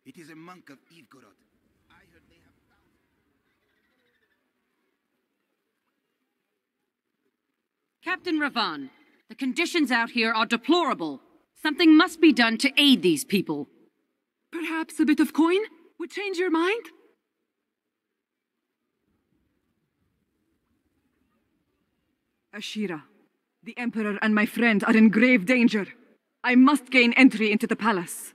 It is a monk of Ivgorod. I heard they have found... Captain Ravan, the conditions out here are deplorable. Something must be done to aid these people. Perhaps a bit of coin would change your mind? Ashira, the Emperor and my friend are in grave danger. I must gain entry into the palace.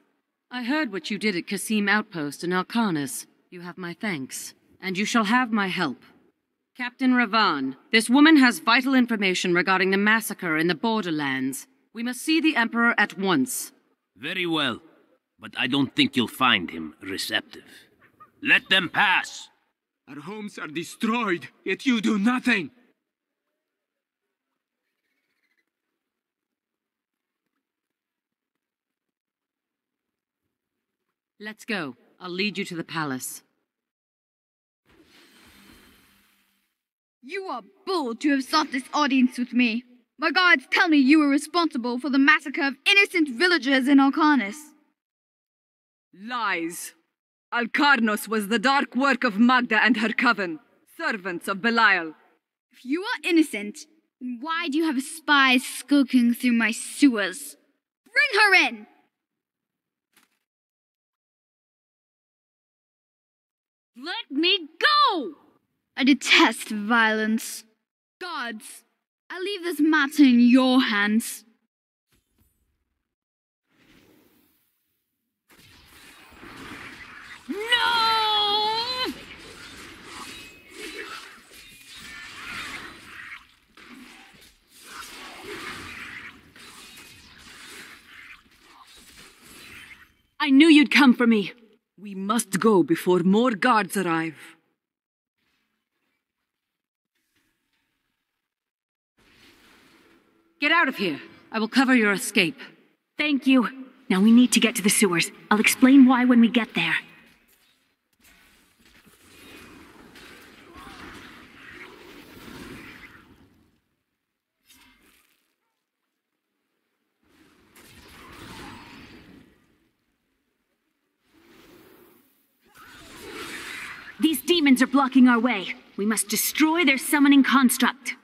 I heard what you did at Qasim Outpost in Alcanis. You have my thanks, and you shall have my help. Captain Ravan, this woman has vital information regarding the massacre in the borderlands. We must see the Emperor at once. Very well, but I don't think you'll find him receptive. Let them pass! Our homes are destroyed, yet you do nothing! Let's go. I'll lead you to the palace. You are bold to have sought this audience with me. My guards tell me you were responsible for the massacre of innocent villagers in Alcanis. Lies. Alcarnos was the dark work of Magda and her coven, servants of Belial. If you are innocent, then why do you have spies skulking through my sewers? Bring her in! Let me go! I detest violence. Guards, I leave this matter in your hands. No! I knew you'd come for me. We must go before more guards arrive. Get out of here. I will cover your escape. Thank you. Now we need to get to the sewers. I'll explain why when we get there. These demons are blocking our way. We must destroy their summoning construct.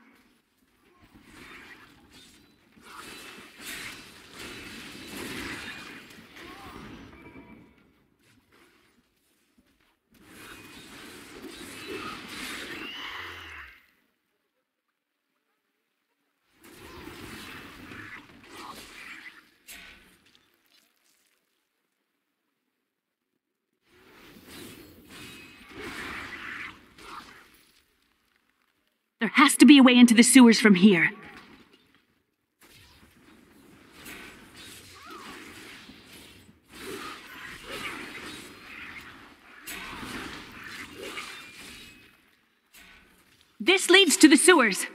There has to be a way into the sewers from here. This leads to the sewers.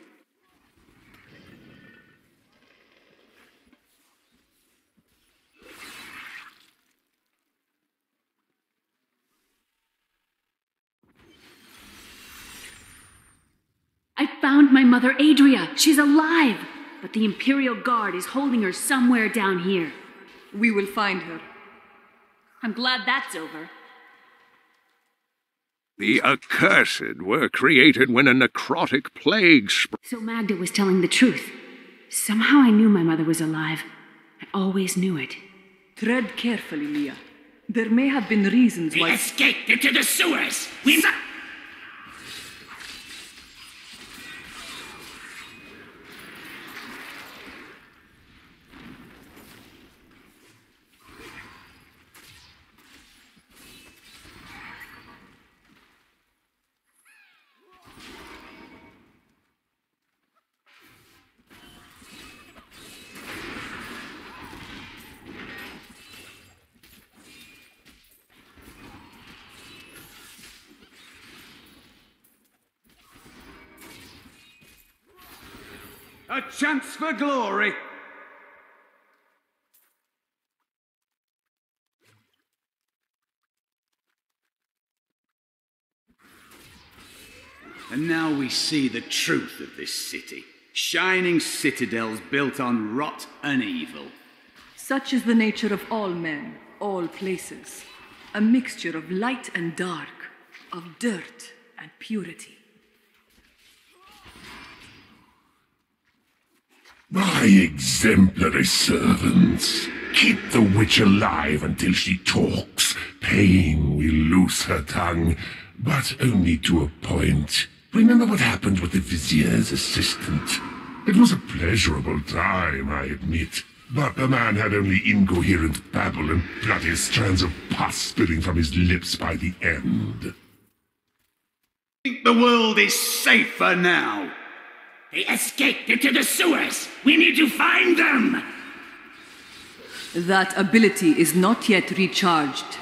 I found my mother Adria. She's alive. But the Imperial Guard is holding her somewhere down here. We will find her. I'm glad that's over. The accursed were created when a necrotic plague spread. So Magda was telling the truth. Somehow I knew my mother was alive. I always knew it. Tread carefully, Mia. There may have been reasons why... We escaped into the sewers! A chance for glory! And now we see the truth of this city. Shining citadels built on rot and evil. Such is the nature of all men, all places. A mixture of light and dark, of dirt and purity. My exemplary servants. Keep the witch alive until she talks. Pain will loose her tongue, but only to a point. Remember what happened with the vizier's assistant? It was a pleasurable time, I admit. But the man had only incoherent babble and bloody strands of pus spilling from his lips by the end. I think the world is safer now. They escaped into the sewers! We need to find them! That ability is not yet recharged.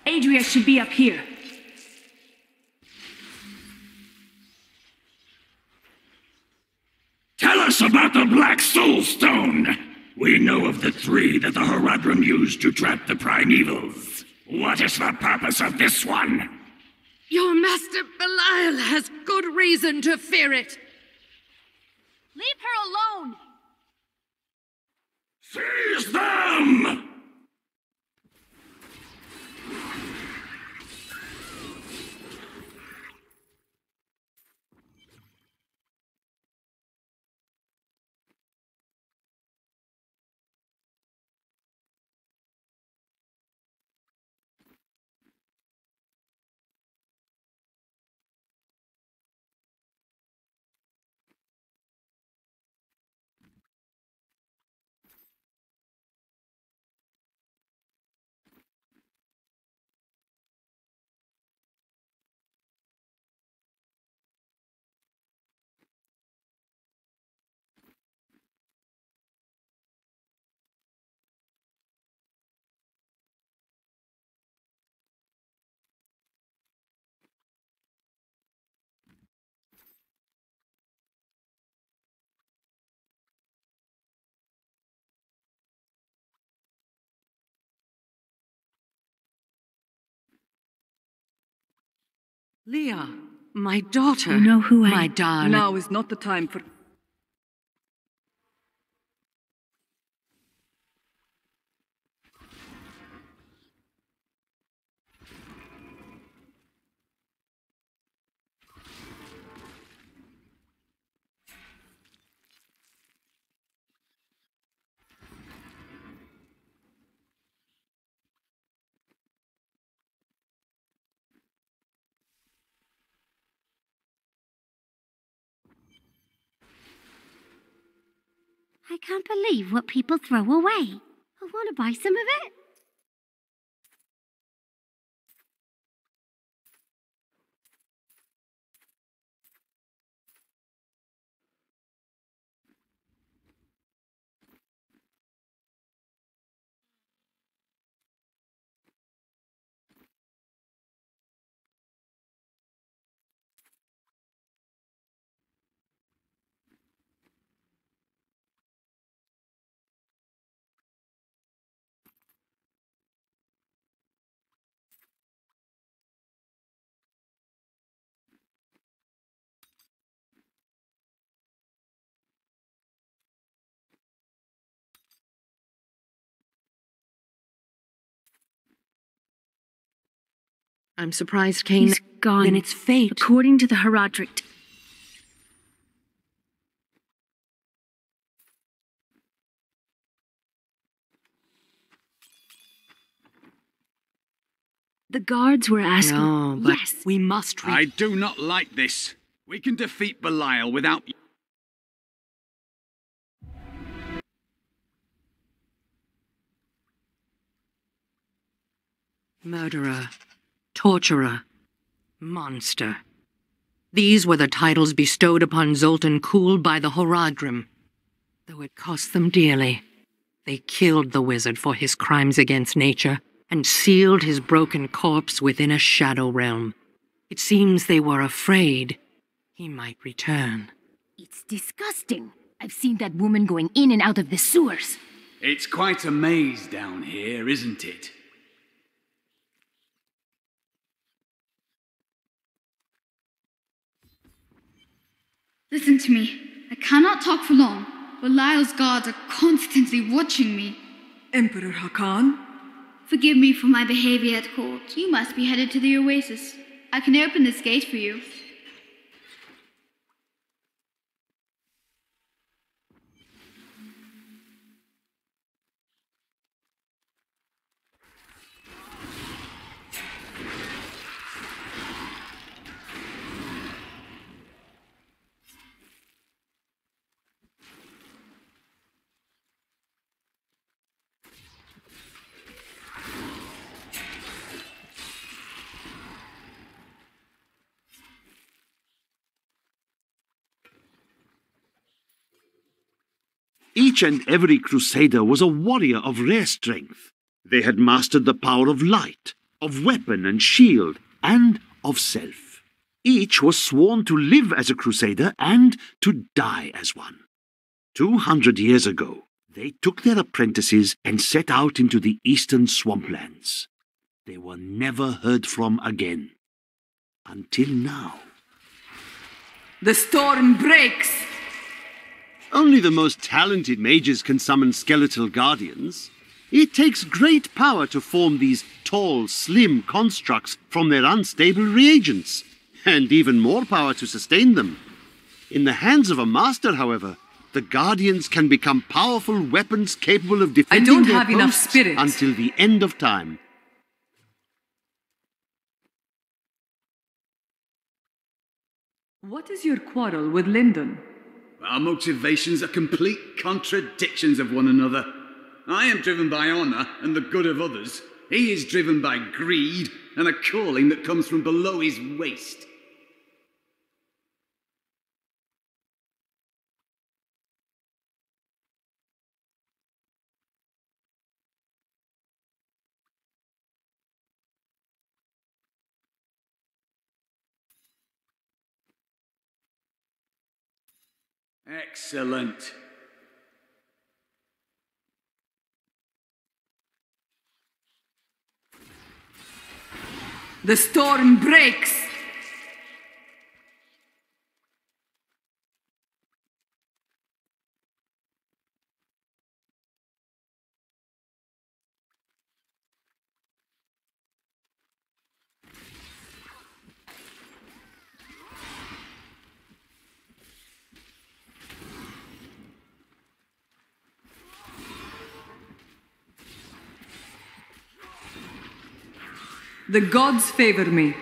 Adria should be up here. Tell us about the Black Soul Stone! We know of the 3 that the Horadrim used to trap the primevals. What is the purpose of this one? Your master Belial has good reason to fear it. Leave her alone! Seize them! Leah, my daughter. You know who I My am. darling. Now is not the time for... I can't believe what people throw away. I want to buy some of it. I'm surprised Cain... He's gone. Then it's fate. According to the Horadric. The guards were asking... No, but yes. we must... I do not like this. We can defeat Belial without... Murderer, torturer, monster. These were the titles bestowed upon Zoltan Kuhl by the Horadrim. Though it cost them dearly, they killed the wizard for his crimes against nature and sealed his broken corpse within a shadow realm. It seems they were afraid he might return. It's disgusting. I've seen that woman going in and out of the sewers. It's quite a maze down here, isn't it? Listen to me. I cannot talk for long, but Lyle's guards are constantly watching me. Emperor Hakan? Forgive me for my behavior at court. You must be headed to the Oasis. I can open this gate for you. Each and every crusader was a warrior of rare strength. They had mastered the power of light, of weapon and shield, and of self. Each was sworn to live as a crusader and to die as one. 200 years ago, they took their apprentices and set out into the eastern swamplands. They were never heard from again. Until now. The storm breaks! Only the most talented mages can summon skeletal guardians. It takes great power to form these tall, slim constructs from their unstable reagents, and even more power to sustain them. In the hands of a master, however, the guardians can become powerful weapons capable of defending their posts until the end of time. What is your quarrel with Lyndon? Our motivations are complete contradictions of one another. I am driven by honor and the good of others. He is driven by greed and a calling that comes from below his waist. Excellent. The storm breaks! The gods favor me.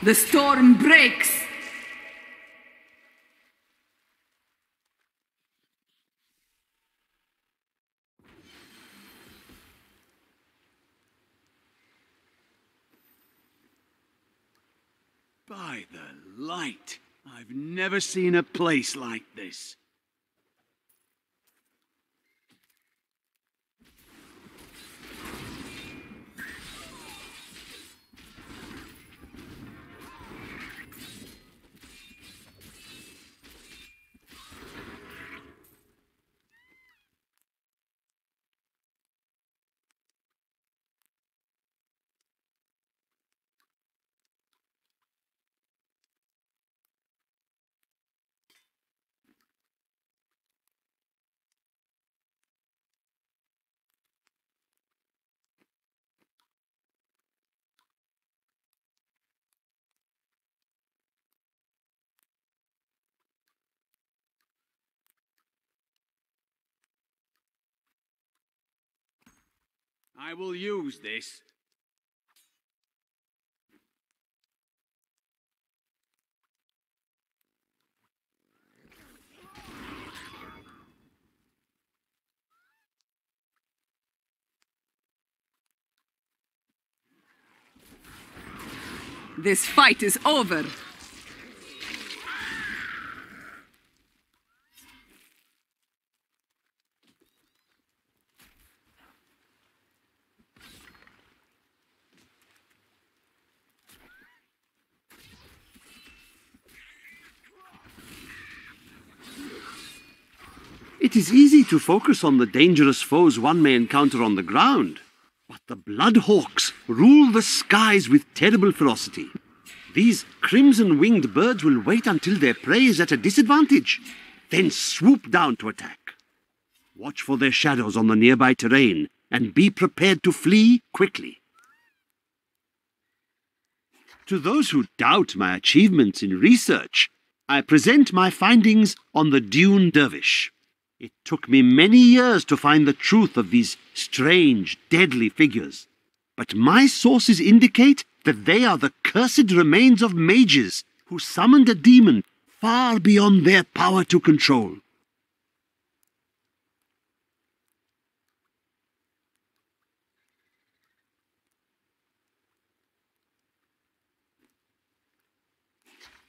The storm breaks! By the light, I've never seen a place like this. I will use this. This fight is over. It is easy to focus on the dangerous foes one may encounter on the ground, but the Bloodhawks rule the skies with terrible ferocity. These crimson-winged birds will wait until their prey is at a disadvantage, then swoop down to attack. Watch for their shadows on the nearby terrain, and be prepared to flee quickly. To those who doubt my achievements in research, I present my findings on the Dune Dervish. It took me many years to find the truth of these strange, deadly figures, but my sources indicate that they are the cursed remains of mages who summoned a demon far beyond their power to control.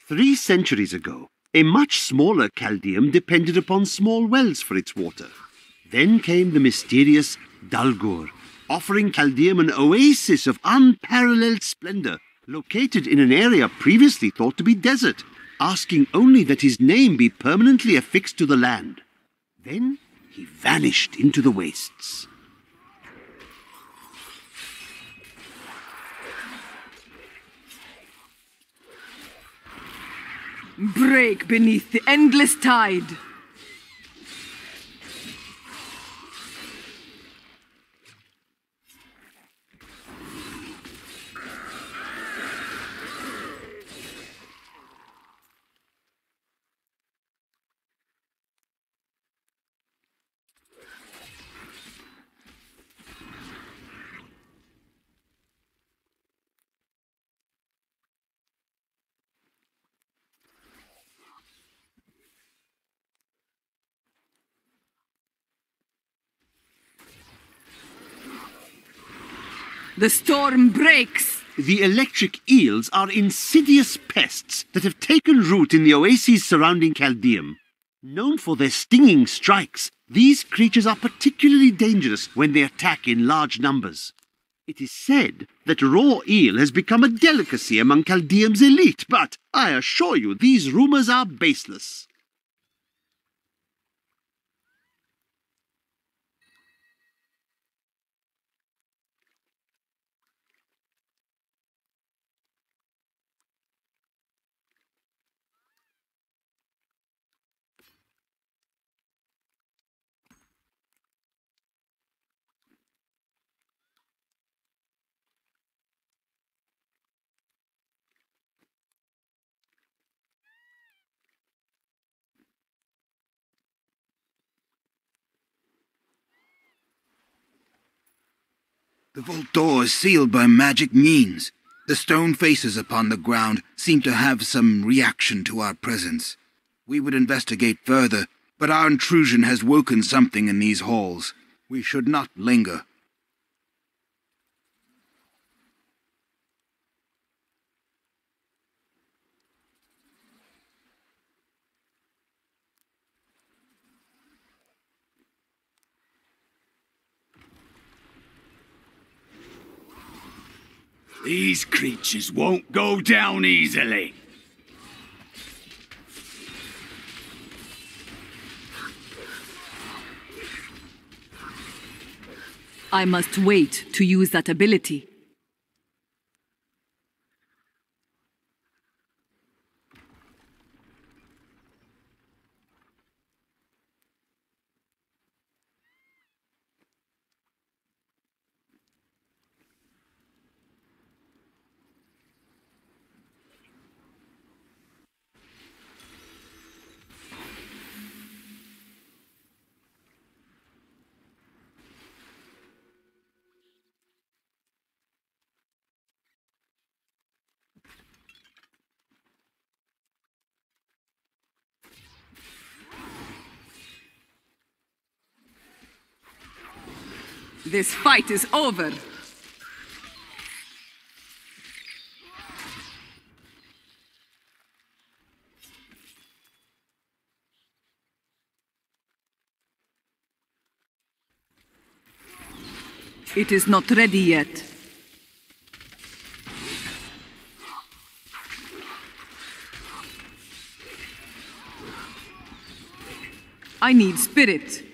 Three centuries ago, a much smaller Chaldeum depended upon small wells for its water. Then came the mysterious Dalgur, offering Chaldeum an oasis of unparalleled splendor, located in an area previously thought to be desert, asking only that his name be permanently affixed to the land. Then he vanished into the wastes. Break beneath the endless tide. The storm breaks! The electric eels are insidious pests that have taken root in the oases surrounding Chaldeum. Known for their stinging strikes, these creatures are particularly dangerous when they attack in large numbers. It is said that raw eel has become a delicacy among Chaldeum's elite, but I assure you these rumors are baseless. The vault door is sealed by magic means. The stone faces upon the ground seem to have some reaction to our presence. We would investigate further, but our intrusion has woken something in these halls. We should not linger. These creatures won't go down easily. I must wait to use that ability. This fight is over. It is not ready yet. I need spirit.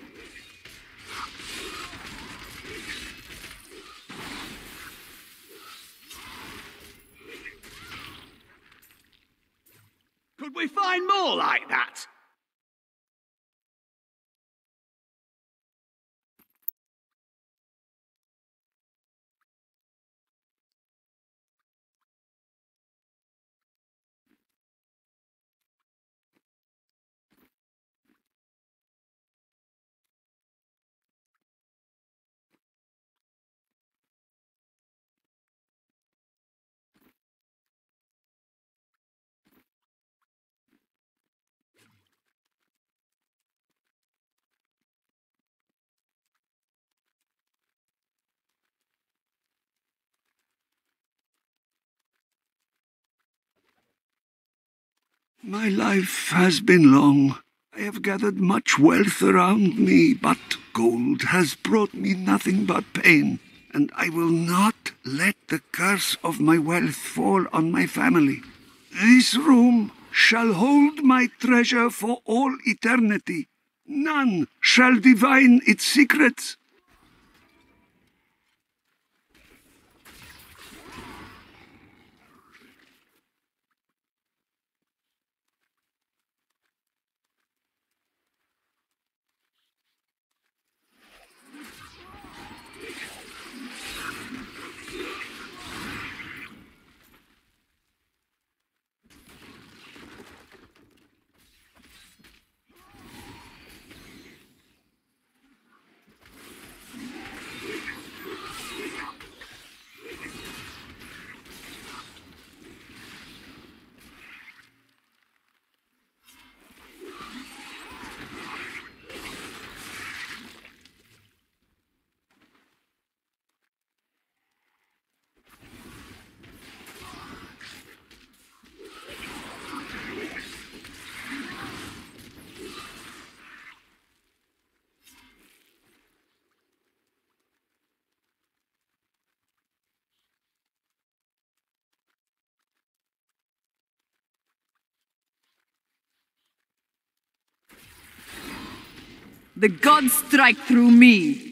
Could we find more like that? My life has been long. I have gathered much wealth around me, but gold has brought me nothing but pain, and I will not let the curse of my wealth fall on my family. This room shall hold my treasure for all eternity. None shall divine its secrets. The gods strike through me.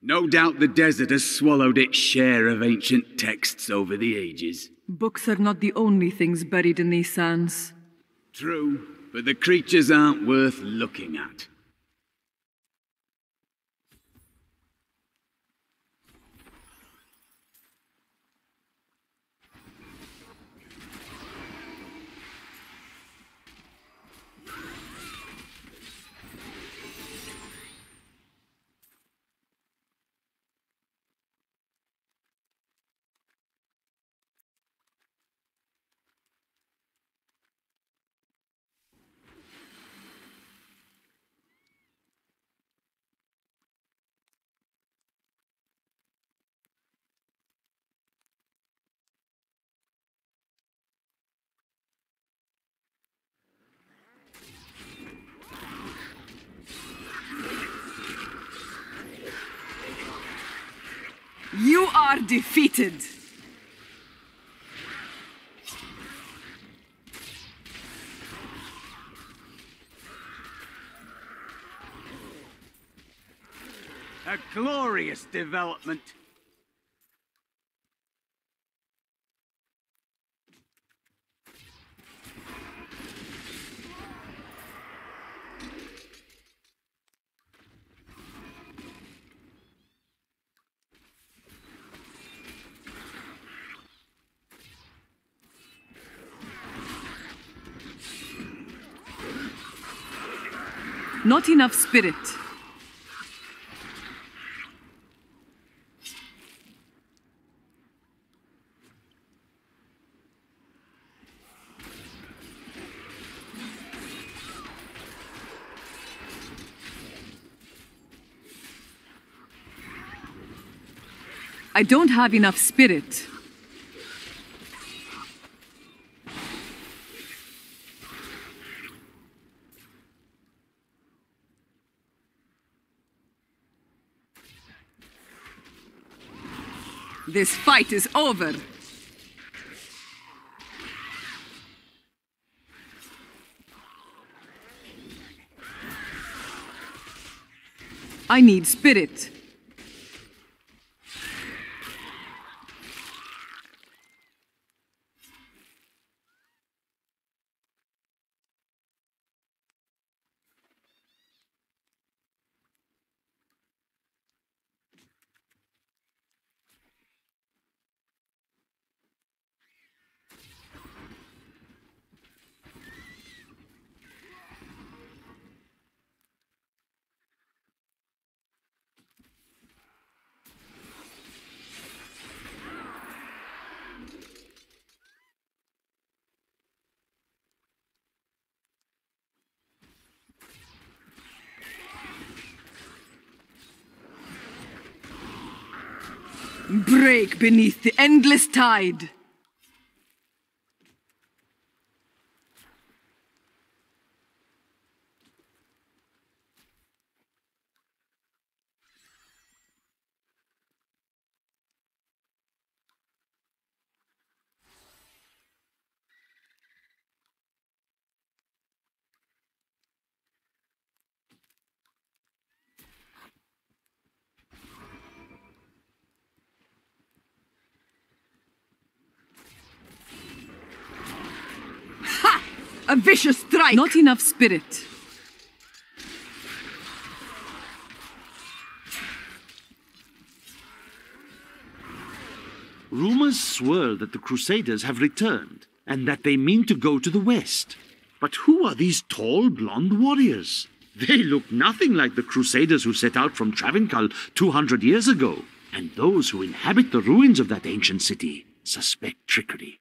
No doubt the desert has swallowed its share of ancient texts over the ages. Books are not the only things buried in these sands. True, but the creatures aren't worth looking at. You are defeated. A glorious development. Not enough spirit. I don't have enough spirit. This fight is over. I need spirit. Break beneath the endless tide. A vicious strike! Not enough spirit. Rumors swirl that the Crusaders have returned, and that they mean to go to the west. But who are these tall, blonde warriors? They look nothing like the Crusaders who set out from Travancal 200 years ago. And those who inhabit the ruins of that ancient city suspect trickery.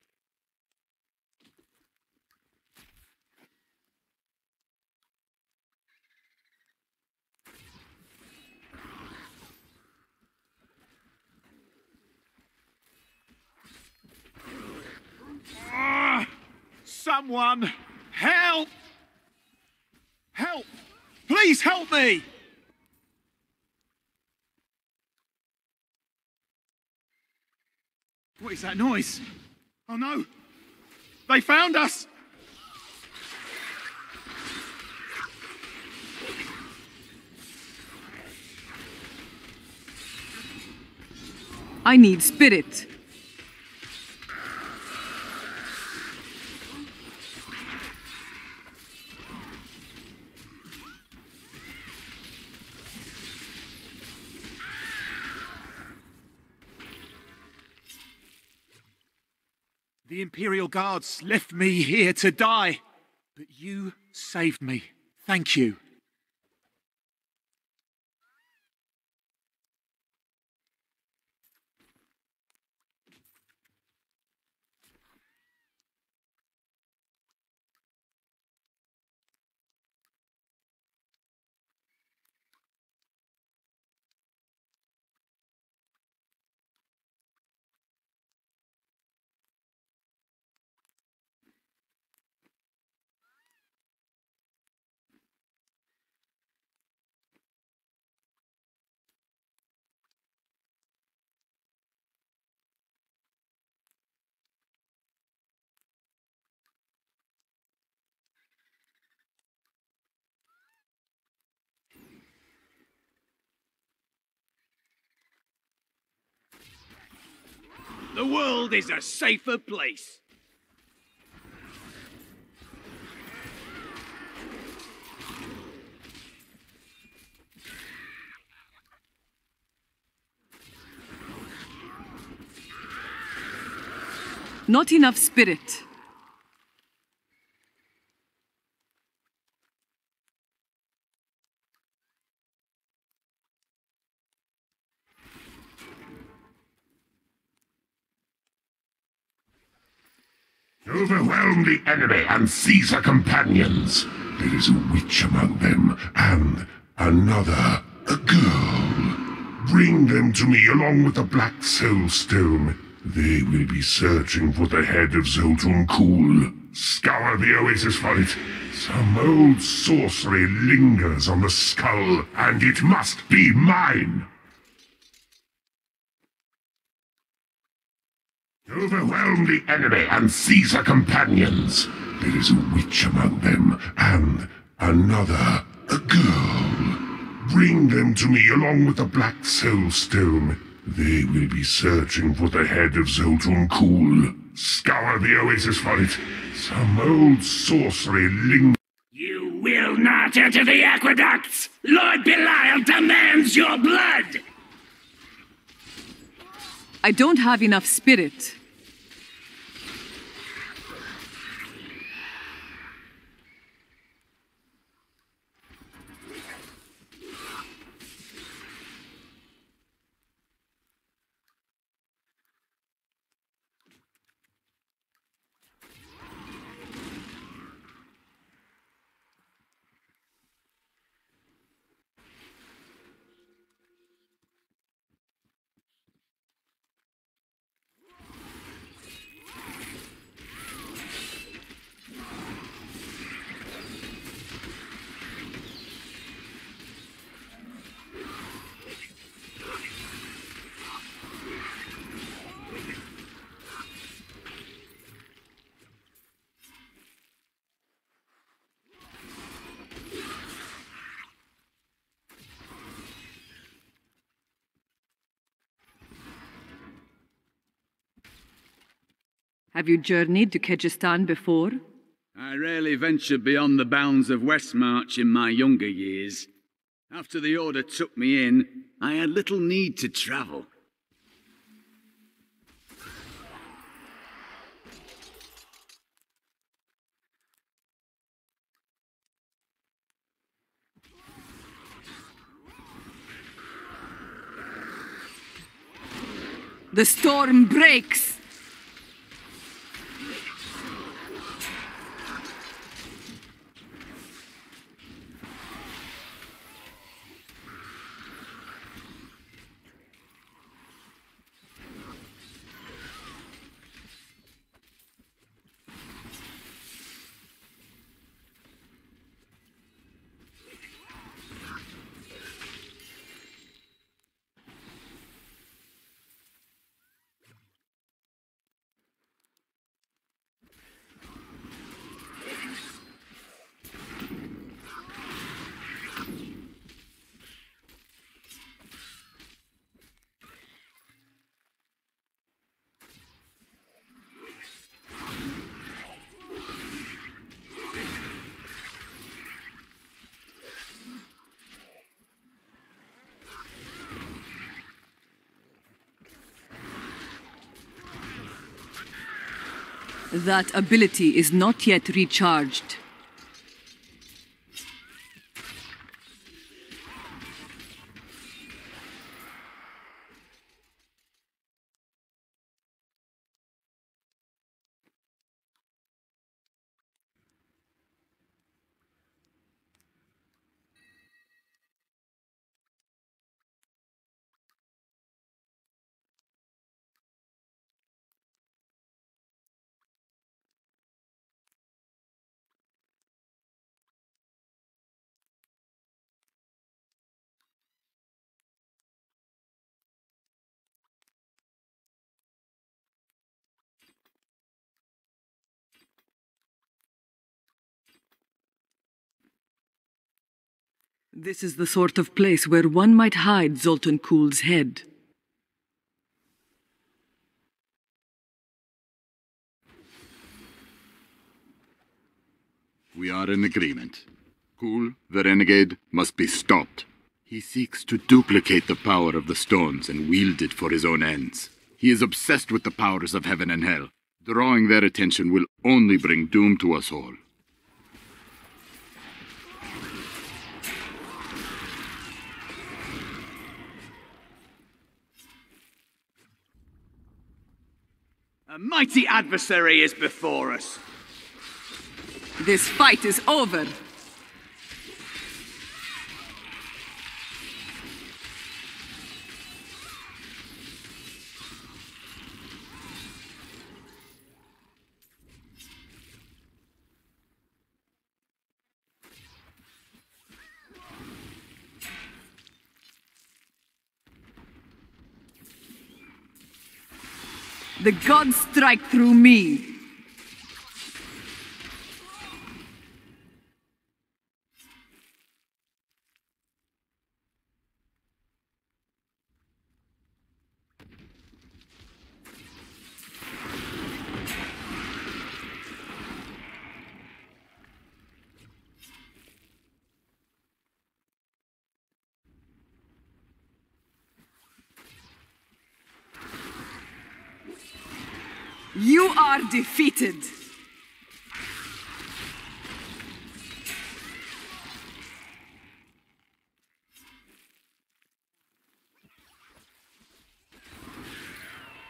Someone, help! Help! Please help me! What is that noise? Oh no! They found us! I need spirit. The Imperial Guards left me here to die, but you saved me. Thank you. The world is a safer place. Not enough spirit. Overwhelm the enemy and seize her companions. There is a witch among them, and another, a girl. Bring them to me along with the Black Soul Stone. They will be searching for the head of Zoltun Kuul. Scour the oasis for it. Some old sorcery lingers on the skull, and it must be mine. Overwhelm the enemy and seize her companions. There is a witch among them, and another, a girl. Bring them to me along with the Black Soul Stone. They will be searching for the head of Zoltun Kuul. Scour the oasis for it. Some old sorcery lingers. You will not enter the aqueducts! Lord Belial demands your blood! I don't have enough spirit. Have you journeyed to Kyrgyzstan before? I rarely ventured beyond the bounds of Westmarch in my younger years. After the Order took me in, I had little need to travel. The storm breaks! That ability is not yet recharged. This is the sort of place where one might hide Zoltun Kuul's head. We are in agreement. Kuul, the renegade, must be stopped. He seeks to duplicate the power of the stones and wield it for his own ends. He is obsessed with the powers of heaven and hell. Drawing their attention will only bring doom to us all. A mighty adversary is before us. This fight is over. The gods strike through me. You are defeated.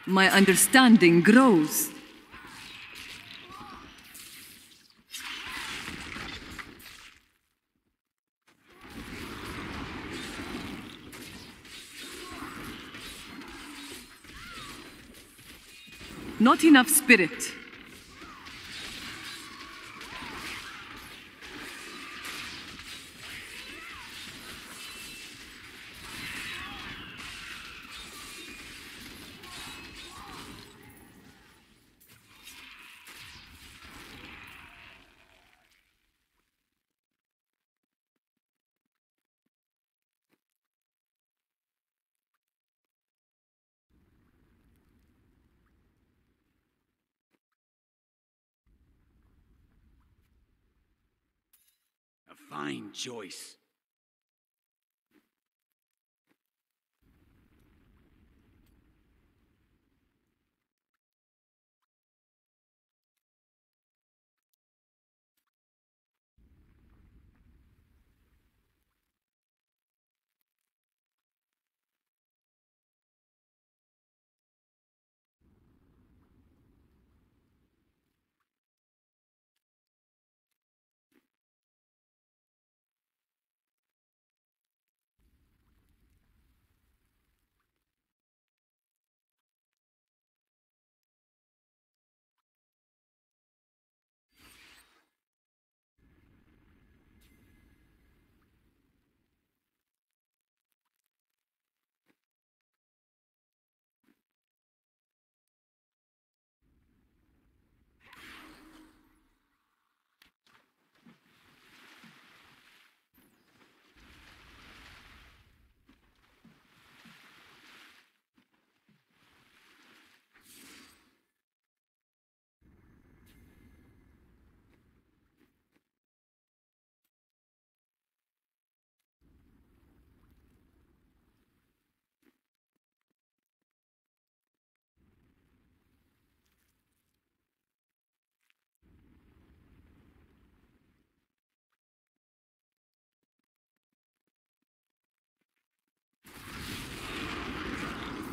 My understanding grows. Not enough spirit. A fine choice.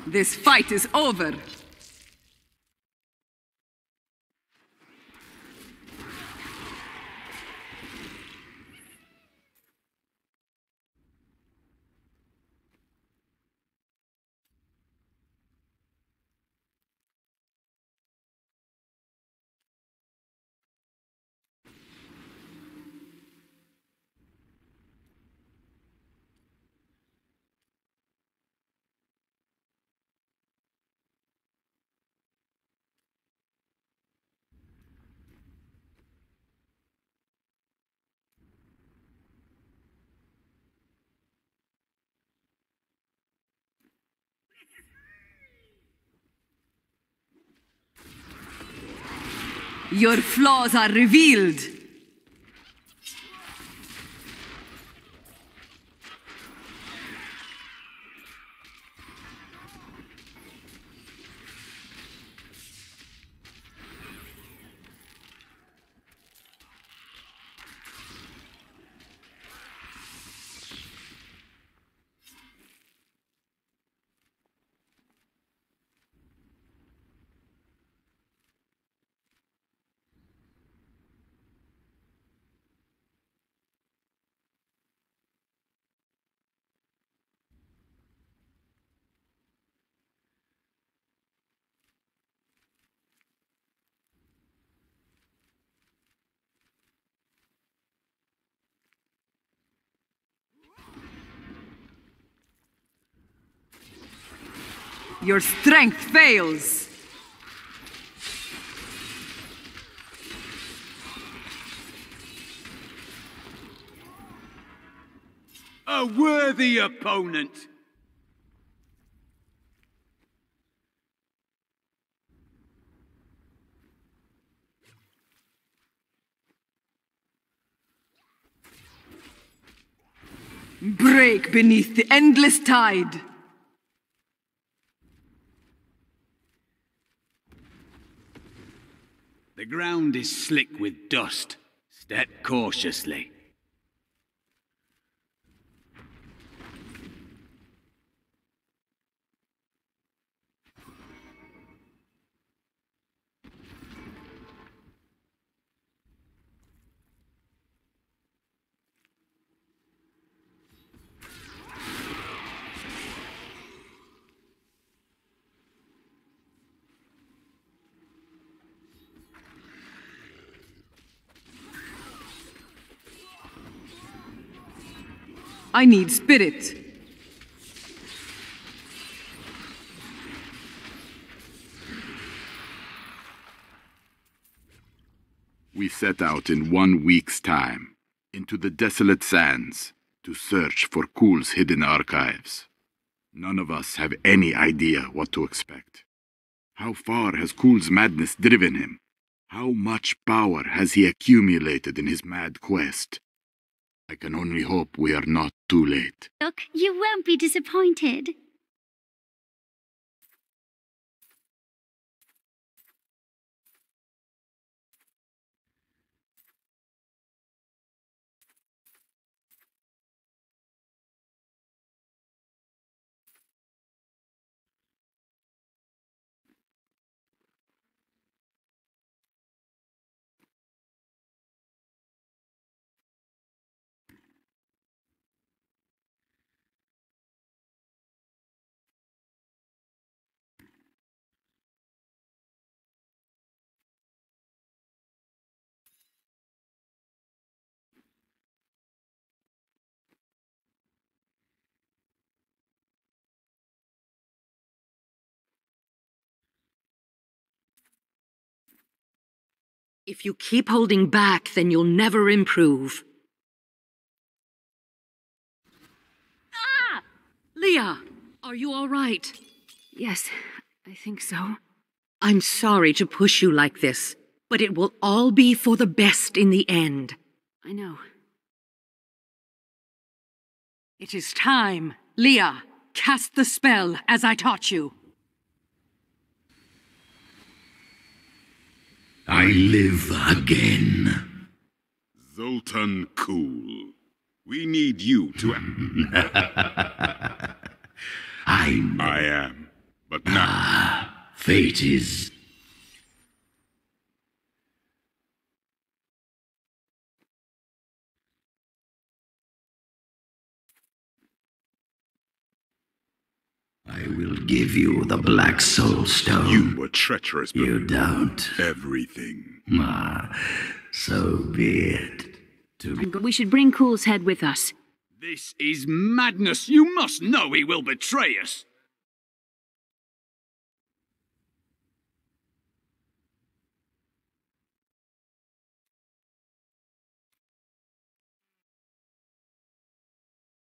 This fight is over. Your flaws are revealed. Your strength fails. A worthy opponent! Break beneath the endless tide. The ground is slick with dust. Step cautiously. I need spirit. We set out in 1 week's time, into the desolate sands, to search for Kul's hidden archives. None of us have any idea what to expect. How far has Kul's madness driven him? How much power has he accumulated in his mad quest? I can only hope we are not too late. Look, you won't be disappointed. If you keep holding back, then you'll never improve. Ah! Leah, are you all right? Yes, I think so. I'm sorry to push you like this, but it will all be for the best in the end. I know. It is time. Leah, cast the spell as I taught you. I live again. Zoltan Kul, we need you to... I am, but now... Fate is... I will give you the Black Soul Stone. You were treacherous before. You don't. Everything. So be it. We should bring Kul's head with us. This is madness. You must know he will betray us.